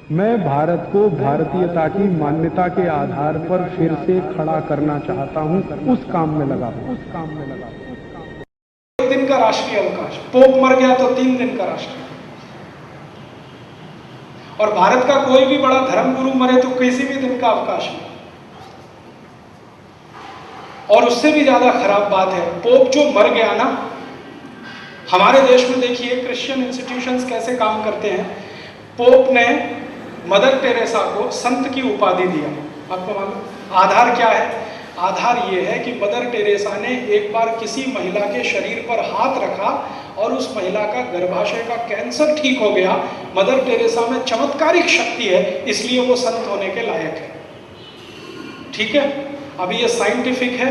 मैं भारत को भारतीयता की मान्यता के आधार पर फिर से खड़ा करना चाहता हूं, उस काम में लगा हूं। एक दिन का राष्ट्रीय अवकाश, पोप मर गया तो 3 दिन का राष्ट्रीय, और भारत का कोई भी बड़ा धर्मगुरु मरे तो किसी भी दिन का अवकाश नहीं। और उससे भी ज्यादा खराब बात है, पोप जो मर गया ना, हमारे देश में देखिए क्रिश्चियन इंस्टीट्यूशंस कैसे काम करते हैं। पोप ने मदर टेरेसा को संत की उपाधि दिया। आपको मालूम आधार क्या है? आधार ये है कि मदर टेरेसा ने एक बार किसी महिला के शरीर पर हाथ रखा और उस महिला का गर्भाशय का कैंसर ठीक हो गया। मदर टेरेसा में चमत्कारिक शक्ति है, इसलिए वो संत होने के लायक है। ठीक है, अभी ये साइंटिफिक है,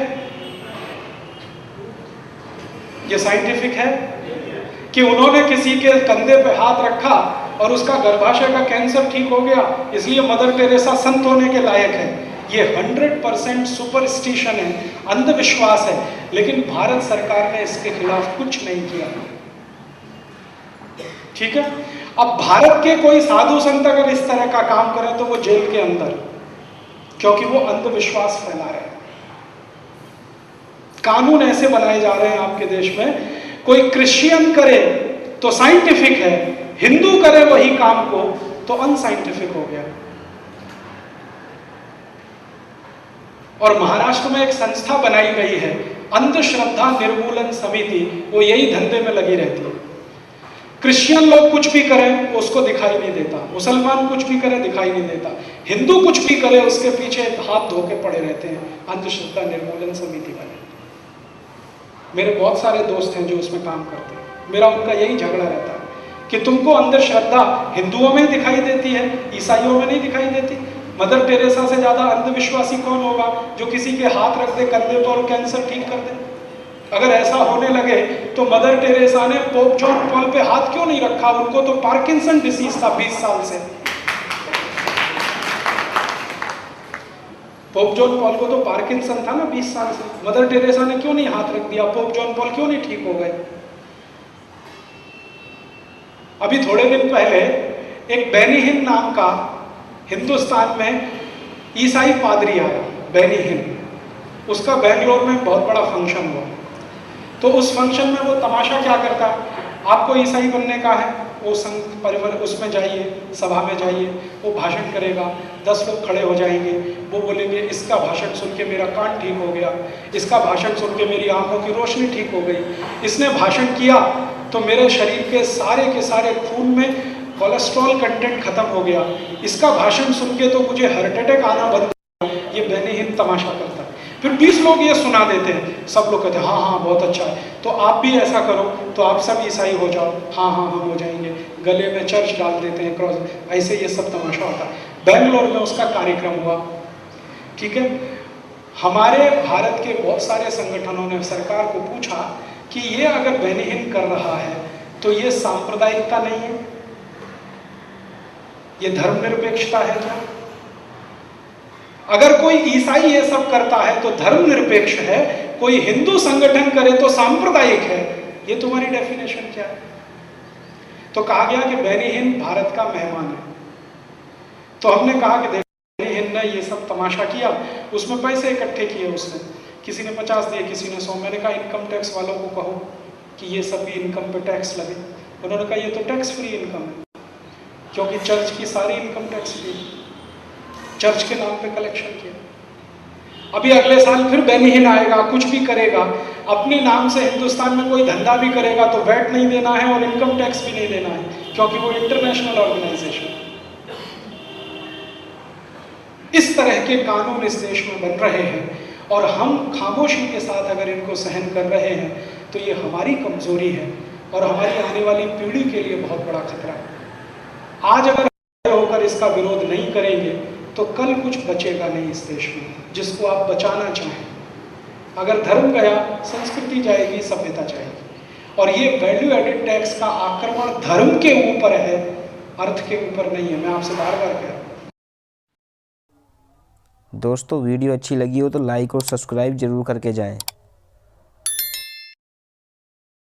ये साइंटिफिक है कि उन्होंने किसी के कंधे पे हाथ रखा और उसका गर्भाशय का कैंसर ठीक हो गया, इसलिए मदर टेरेसा संत होने के लायक है। ये 100% सुपरस्टिशन है, अंधविश्वास है, लेकिन भारत सरकार ने इसके खिलाफ कुछ नहीं किया। ठीक है, अब भारत के कोई साधु संत अगर इस तरह का काम करें तो वो जेल के अंदर, क्योंकि वो अंधविश्वास फैला रहे हैं। कानून ऐसे बनाए जा रहे हैं आपके देश में, कोई क्रिश्चियन करे तो साइंटिफिक है, हिंदू करे वही काम को तो अनसाइंटिफिक हो गया। और महाराष्ट्र में एक संस्था बनाई गई है, अंधश्रद्धा निर्मूलन समिति, वो यही धंधे में लगी रहती है। क्रिश्चियन लोग कुछ भी करें उसको दिखाई नहीं देता, मुसलमान कुछ भी करे दिखाई नहीं देता, हिंदू कुछ भी करे उसके पीछे हाथ धो के पड़े रहते हैं। अंधश्रद्धा निर्मूलन समिति वाले, मेरे बहुत सारे दोस्त हैं जो उसमें काम करते हैं। मेरा उनका यही झगड़ा रहता है कि तुमको अंधश्रद्धा हिंदुओं में ही दिखाई देती है, ईसाइयों में नहीं दिखाई देती। मदर टेरेसा से ज्यादा अंधविश्वासी कौन होगा जो किसी के हाथ रख दे कंधे पर और कैंसर ठीक कर दे? अगर ऐसा होने लगे तो मदर टेरेसा ने पोप जॉन पॉल पे हाथ क्यों नहीं रखा? उनको तो पार्किंसन डिसीज था 20 साल से। पोप जॉन पॉल को तो पार्किंसन था ना 20 साल से। मदर टेरेसा ने क्यों नहीं हाथ रख दिया? पोप जॉन पॉल क्यों नहीं ठीक हो गए? अभी थोड़े दिन पहले एक बेनी हिन नाम का हिंदुस्तान में ईसाई पादरी आया, बेनी हिन। उसका बेंगलोर में बहुत बड़ा फंक्शन हुआ। तो उस फंक्शन में वो तमाशा क्या करता है, आपको ईसाई बनने का है, वो संघ परिवार उसमें जाइए, सभा में जाइए, वो भाषण करेगा, 10 लोग खड़े हो जाएंगे, वो बोलेंगे इसका भाषण सुन के मेरा कान ठीक हो गया, इसका भाषण सुन के मेरी आंखों की रोशनी ठीक हो गई, इसने भाषण किया तो मेरे शरीर के सारे खून में कोलेस्ट्रॉल कंटेंट खत्म हो गया, इसका भाषण सुन के तो मुझे हार्ट अटैक आना बंद हो गया। ये बेनी हिन तमाशा करता है। फिर 20 लोग ये सुना देते हैं, सब लोग कहते हैं हाँ हाँ बहुत अच्छा है, तो आप भी ऐसा करो तो आप सब ईसाई हो जाओ। हाँ हाँ हम हो जाएंगे, गले में चर्च डाल देते हैं, क्रॉस, ऐसे ये सब तमाशा होता है। बेंगलोर में उसका कार्यक्रम हुआ। ठीक है, हमारे भारत के बहुत सारे संगठनों ने सरकार को पूछा कि ये अगर बेनी हिन कर रहा है तो ये सांप्रदायिकता नहीं है, ये धर्मनिरपेक्षता है क्या? अगर कोई ईसाई ये सब करता है तो धर्मनिरपेक्ष है, कोई हिंदू संगठन करे तो सांप्रदायिक है, ये तुम्हारी डेफिनेशन क्या है? तो कहा गया कि बेनी हिन भारत का मेहमान है। तो हमने कहा कि बेनी हिन ने ये सब तमाशा किया, उसमें पैसे इकट्ठे किए उसने, किसी ने 50 दिए, किसी ने 100। मैंने कहा इनकम टैक्स वालों को कहो कि ये सब भी इनकम पे टैक्स लगे। उन्होंने कहा ये तो टैक्स फ्री इनकम है, क्योंकि चर्च की सारी इनकम टैक्स फ्री, चर्च के नाम पे कलेक्शन किया। अभी अगले साल फिर बेनी हिन आएगा, कुछ भी करेगा, अपने नाम से हिंदुस्तान में कोई धंधा भी करेगा तो वैट नहीं देना है और इनकम टैक्स भी नहीं देना है, क्योंकि वो इंटरनेशनल ऑर्गेनाइजेशन। इस तरह के कानून इस देश में बन रहे हैं और हम खामोशी के साथ अगर इनको सहन कर रहे हैं तो ये हमारी कमजोरी है और हमारी आने वाली पीढ़ी के लिए बहुत बड़ा खतरा है। आज अगर होकर इसका विरोध नहीं करेंगे तो कल कुछ बचेगा नहीं इस देश में जिसको आप बचाना चाहें। अगर धर्म गया, संस्कृति जाएगी, सभ्यता जाएगी। और ये वैल्यू एडेड टैक्स का आक्रमण धर्म के ऊपर है, अर्थ के ऊपर नहीं है। मैं आपसे बार बार कह रहा हूं। दोस्तों वीडियो अच्छी लगी हो तो लाइक और सब्सक्राइब जरूर करके जाएं।